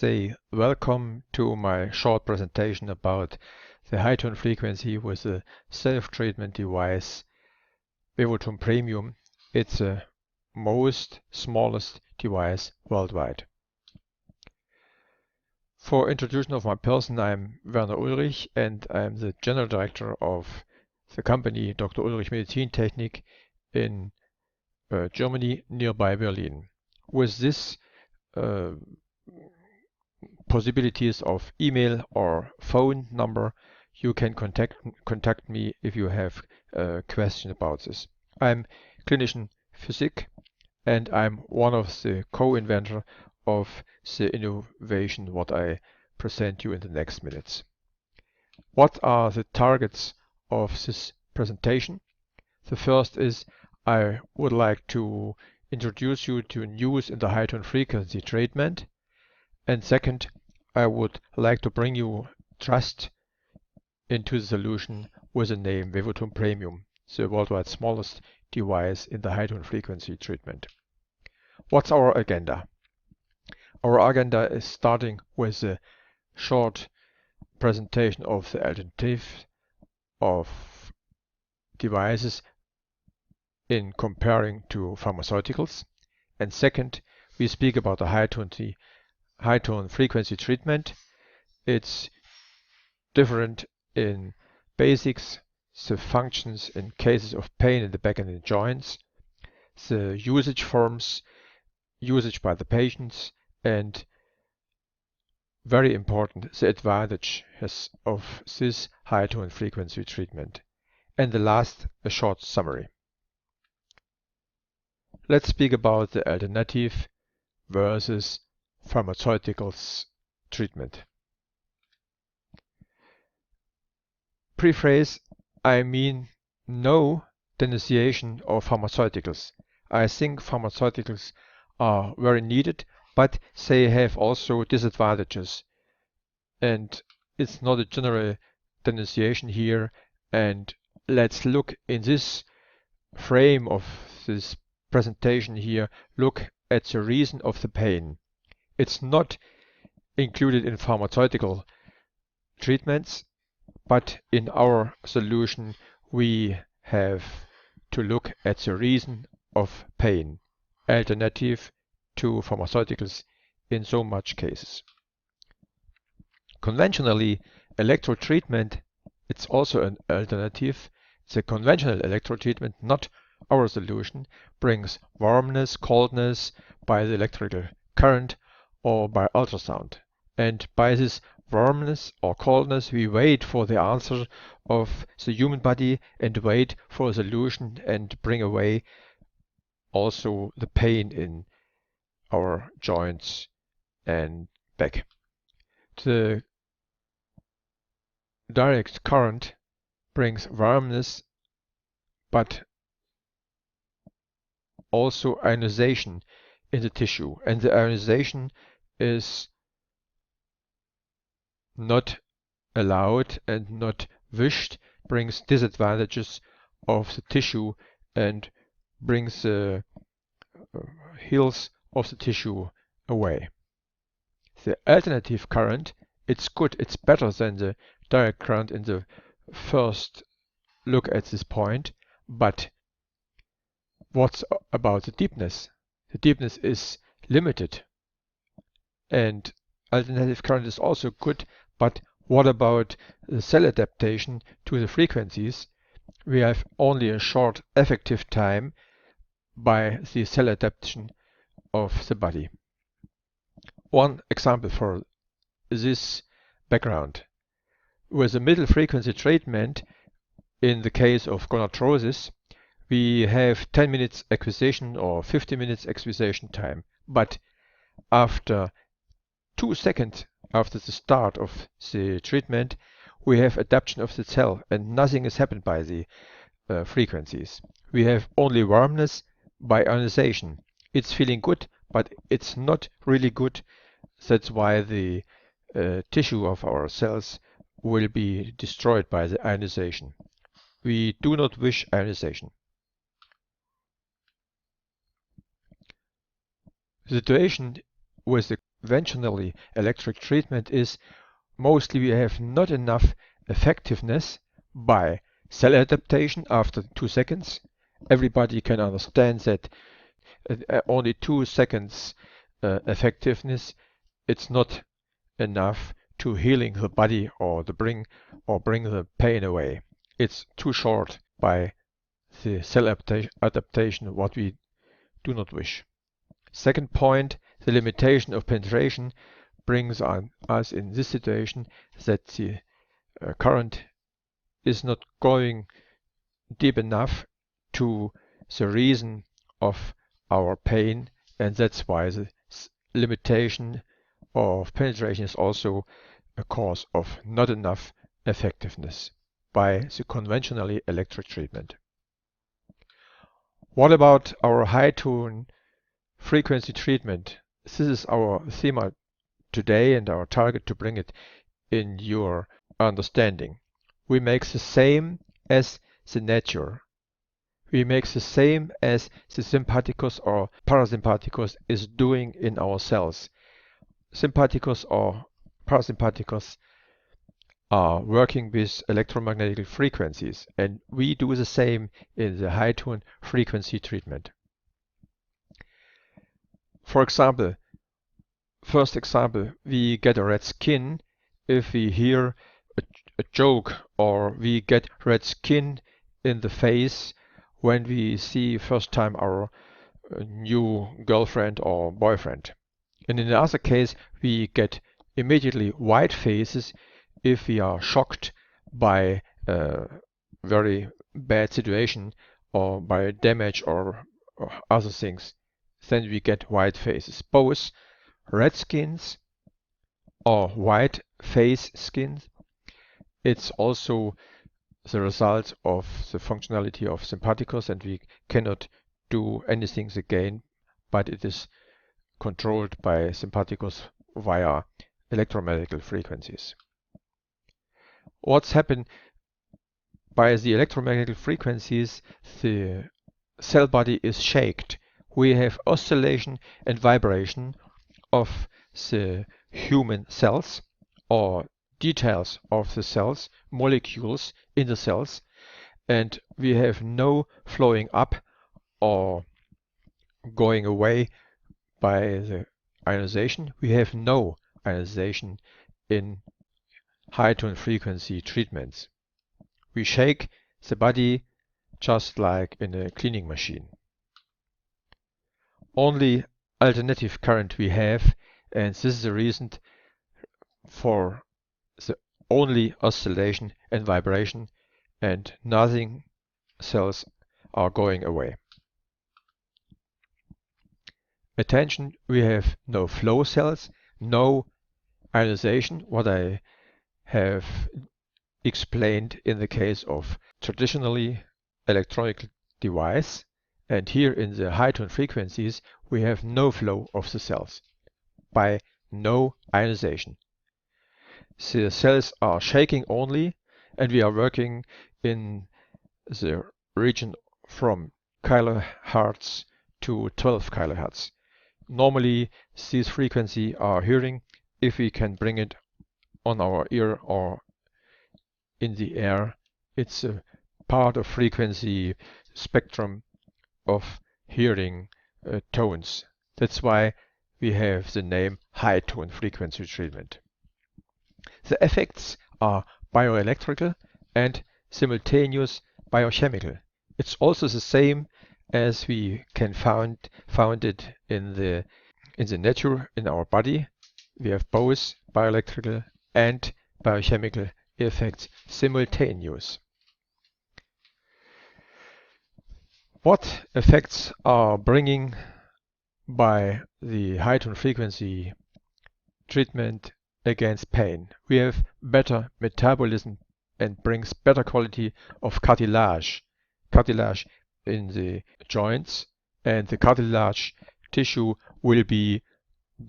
say welcome to my short presentation about the high tone frequency with the self-treatment device WeWoThom Premium. It's the most smallest device worldwide. For introduction of my person, I'm Werner Ulrich and I'm the General Director of the company Dr. Ulrich Medizintechnik in Germany, nearby Berlin. With this possibilities of email or phone number, you can contact me if you have a question about this. I'm clinician physician and I'm one of the co-inventor of the innovation what I present you in the next minutes. What are the targets of this presentation? The first is I would like to introduce you to news in the high tone frequency treatment. And second, I would like to bring you trust into the solution with the name WeWoThom Premium, the worldwide smallest device in the high tone frequency treatment. What's our agenda? Our agenda is starting with a short presentation of the alternative of devices in comparing to pharmaceuticals. And second, we speak about the high tone frequency treatment. It's different in basics, the functions in cases of pain in the back and in the joints, the usage forms, usage by the patients, and very important, the advantages of this high tone frequency treatment. And the last, a short summary. Let's speak about the alternative versus pharmaceuticals treatment. Preface, I mean no denunciation of pharmaceuticals. I think pharmaceuticals are very needed, but they have also disadvantages. And it's not a general denunciation here. And let's look in this frame of this presentation here, look at the reason of the pain. It's not included in pharmaceutical treatments, but in our solution we have to look at the reason of pain, alternative to pharmaceuticals in so much cases. Conventionally, electrotreatment, it's also an alternative. The conventional electrotreatment, not our solution, brings warmness, coldness by the electrical current or by ultrasound. And by this warmness or coldness, we wait for the answer of the human body and wait for a solution and bring away also the pain in our joints and back. The direct current brings warmness, but also ionization in the tissue, and the ionization is not allowed and not wished, brings disadvantages of the tissue and brings the heals of the tissue away. The alternative current, it's good, it's better than the direct current in the first look at this point, but what's about the deepness? The deepness is limited, and alternative current is also good, but what about the cell adaptation to the frequencies? We have only a short effective time by the cell adaptation of the body. One example for this background. With the middle frequency treatment, in the case of gonarthrosis, we have 10 minutes acquisition or 50 minutes acquisition time. But after 2 seconds after the start of the treatment, we have adaptation of the cell and nothing is happened by the frequencies. We have only warmness by ionization. It's feeling good, but it's not really good. That's why the tissue of our cells will be destroyed by the ionization. We do not wish ionization. The situation with the conventionally electric treatment is mostly we have not enough effectiveness by cell adaptation after 2 seconds. Everybody can understand that only 2 seconds effectiveness, it's not enough to healing the body or bring the pain away. It's too short by the cell adaptation, what we do not wish. Second point, the limitation of penetration brings us in this situation that the current is not going deep enough to the reason of our pain, and that's why the limitation of penetration is also a cause of not enough effectiveness by the conventionally electric treatment. What about our high tone frequency treatment? This is our theme today and our target to bring it in your understanding. We make the same as the nature. We make the same as the sympathicus or parasympathicus is doing in our cells. Sympathicus or parasympathicus are working with electromagnetic frequencies, and we do the same in the high tone frequency treatment. For example, first example, we get a red skin if we hear a joke, or we get red skin in the face when we see first time our new girlfriend or boyfriend. And in the other case, we get immediately white faces if we are shocked by a very bad situation or by damage or other things. Then we get white faces. Both red skins or white face skins, it's also the result of the functionality of sympathicus, and we cannot do anything again, but it is controlled by sympathicus via electromagnetic frequencies. What's happened by the electromagnetic frequencies, the cell body is shaked. We have oscillation and vibration of the human cells or details of the cells, molecules in the cells, and we have no flowing up or going away by the ionization. We have no ionization in high tone frequency treatments. We shake the body just like in a cleaning machine. Only alternative current we have, and this is the reason for the only oscillation and vibration, and nothing cells are going away. Attention, we have no flow cells, no ionization, what I have explained in the case of traditionally electronic device, and here in the high tone frequencies we have no flow of the cells by no ionization. The cells are shaking only, and we are working in the region from kilohertz to 12 kilohertz. Normally these frequencies are hearing if we can bring it on our ear or in the air. It's a part of frequency spectrum of hearing tones. That's why we have the name high tone frequency treatment. The effects are bioelectrical and simultaneous biochemical. It's also the same as we can found it in the nature, in our body. We have both bioelectrical and biochemical effects simultaneous. What effects are bringing by the high tone frequency treatment against pain? We have better metabolism and brings better quality of cartilage in the joints, and the cartilage tissue will be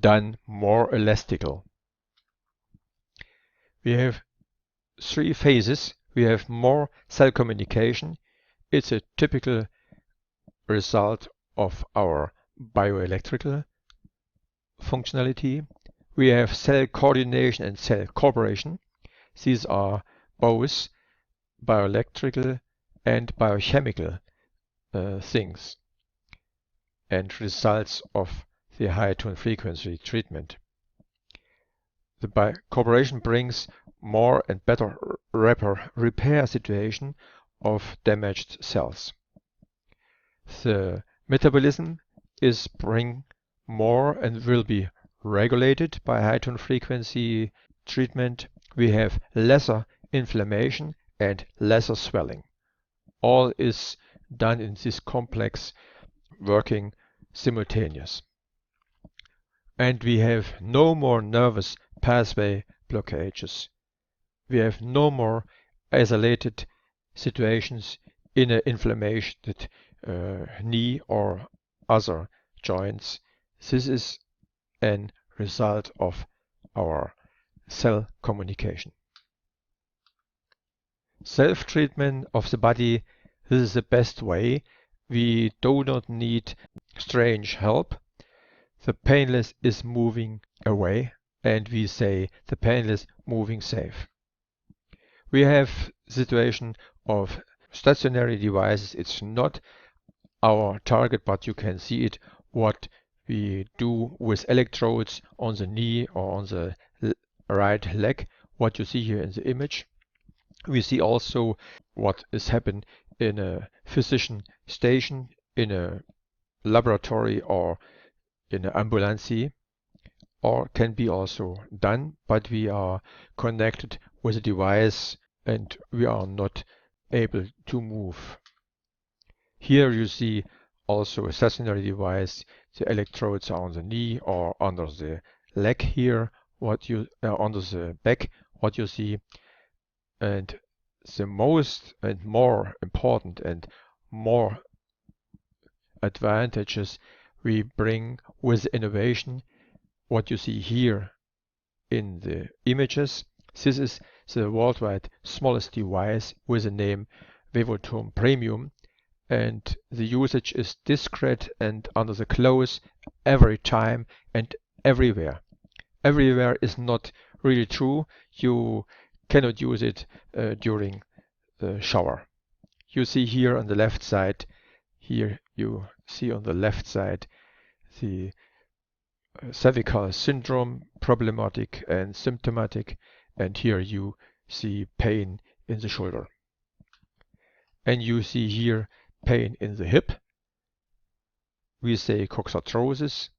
done more elastical. We have 3 phases. We have more cell communication. It's a typical result of our bioelectrical functionality. We have cell coordination and cell cooperation. These are both bioelectrical and biochemical things and results of the high tone frequency treatment. The cooperation brings more and better repair situation of damaged cells. The metabolism is bring more and will be regulated by high tone frequency treatment. We have lesser inflammation and lesser swelling. All is done in this complex working simultaneous. And we have no more nervous pathway blockages. We have no more isolated situations in an inflamed knee or other joints. This is a result of our cell communication. Self-treatment of the body, this is the best way. We do not need strange help. The painless is moving away, and we say the painless moving safe. We have situation of stationary devices. It's not our target, but you can see it what we do with electrodes on the knee or on the right leg, what you see here in the image. We see also what is happening in a physician station, in a laboratory, or in an ambulance, or can be also done, but we are connected with a device and we are not able to move. Here you see also a stationary device. The electrodes are on the knee or under the leg here, what you under the back, what you see. And the most and more important and more advantages we bring with innovation, what you see here in the images. This is the worldwide smallest device with the name WeWoThom Premium, and the usage is discreet and under the clothes every time and everywhere. Everywhere is not really true. You cannot use it during the shower. You see here on the left side, here you see on the left side the cervical syndrome, problematic and symptomatic, and here you see pain in the shoulder. And you see here pain in the hip. We say coxarthrosis.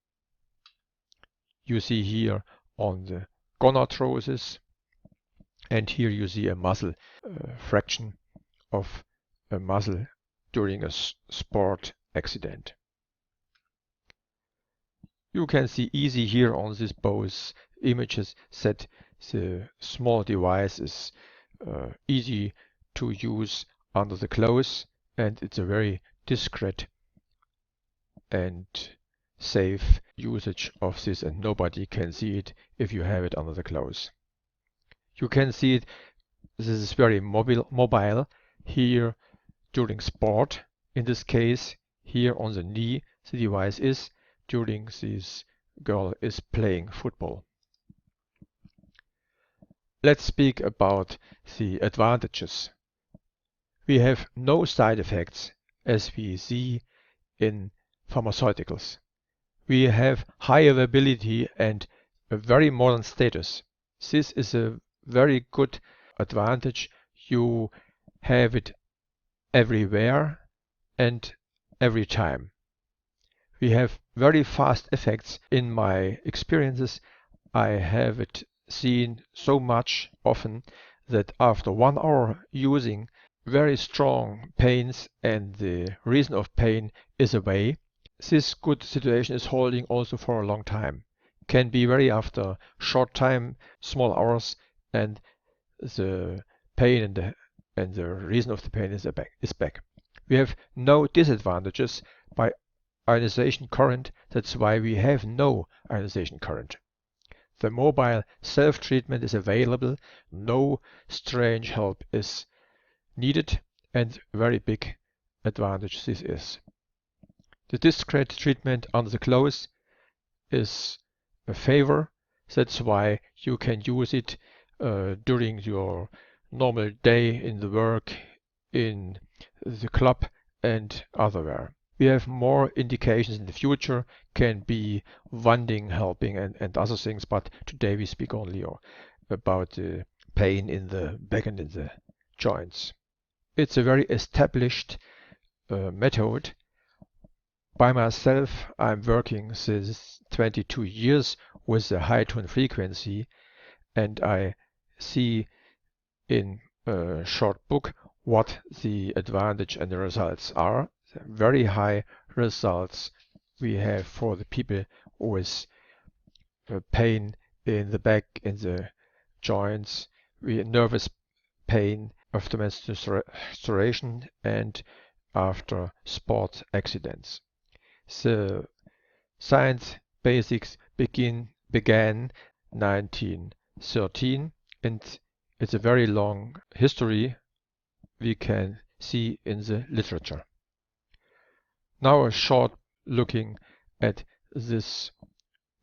You see here on the gonarthrosis, and here you see a muscle fraction of a muscle during a sport accident. You can see easy here on these both images that the small device is easy to use under the clothes, and it's a very discreet and safe usage of this, and nobody can see it if you have it under the clothes. You can see it, this is very mobile here during sport. In this case, here on the knee, the device is during this girl is playing football. Let's speak about the advantages. We have no side effects as we see in pharmaceuticals. We have high availability and a very modern status. This is a very good advantage. You have it everywhere and every time. We have very fast effects. In my experiences, I have it seen so much often that after 1 hour using, very strong pains and the reason of pain is away. This good situation is holding also for a long time. Can be very after short time, small hours, and the pain and the reason of the pain is back. We have no disadvantages by ionization current. That's why we have no ionization current. The mobile self-treatment is available. No strange help is needed, and very big advantage this is. The discrete treatment under the clothes is a favor. That's why you can use it during your normal day in the work, in the club, and otherwhere. We have more indications in the future, can be wanding, helping, and other things, but today we speak only about the pain in the back and in the joints. It's a very established method. By myself, I'm working since 22 years with a high tone frequency, and I see in a short book what the advantage and the results are. Very high results we have for the people with pain in the back, in the joints, nervous pain after menstruation and after sport accidents. The science basics began 1913, and it's a very long history we can see in the literature. Now a short looking at this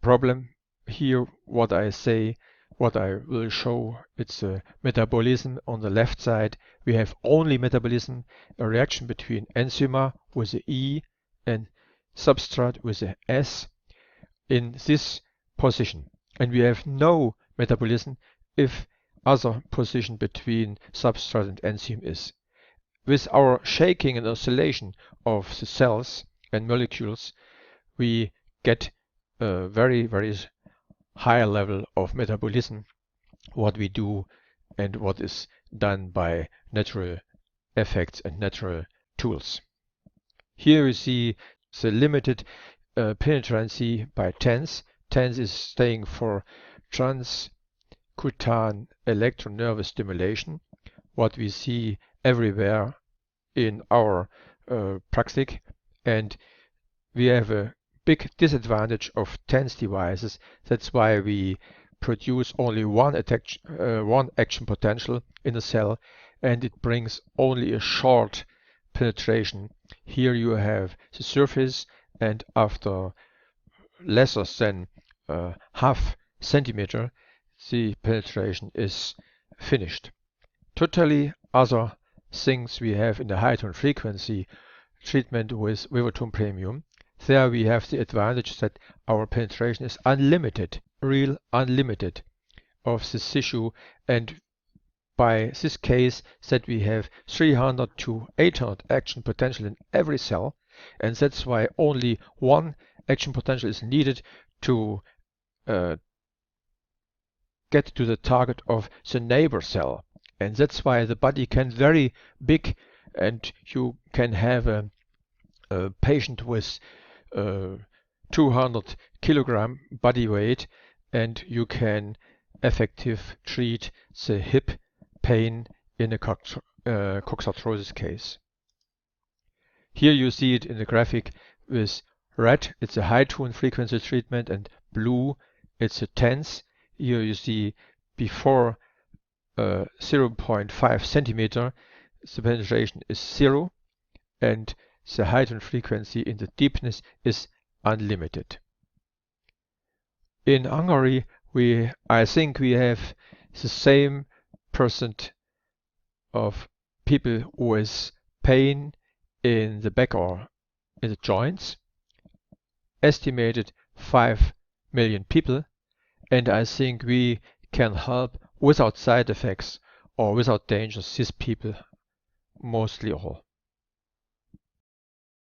problem. Here what I say, what I will show, it's a metabolism on the left side. We have only metabolism, a reaction between enzyme with the E and substrate with the S in this position. And we have no metabolism if other position between substrate and enzyme is. With our shaking and oscillation of the cells and molecules, we get a very, very high level of metabolism, what we do and what is done by natural effects and natural tools. Here we see the limited penetrancy by TENS. TENS is staying for transcutaneous electronervous stimulation, what we see everywhere in our practice, and we have a big disadvantage of TENS devices. That's why we produce only one action potential in a cell, and it brings only a short penetration. Here you have the surface, and after lesser than half centimeter, the penetration is finished. Totally other things we have in the high tone frequency treatment with WeWoThom Premium. There we have the advantage that our penetration is unlimited, real unlimited of this tissue, and by this case that we have 300 to 800 action potential in every cell, and that's why only one action potential is needed to get to the target of the neighbor cell. And that's why the body can very big, and you can have a patient with 200 kilogram body weight, and you can effective treat the hip pain in a coxarthrosis case. Here you see it in the graphic with red, it's a high tone frequency treatment, and blue, it's a TENS. Here you see before 0.5 centimeter, the penetration is 0, and the height and frequency in the deepness is unlimited. In Hungary, I think we have the same percent of people with pain in the back or in the joints, estimated 5 million people, and I think we can help without side effects or without dangers these people mostly all.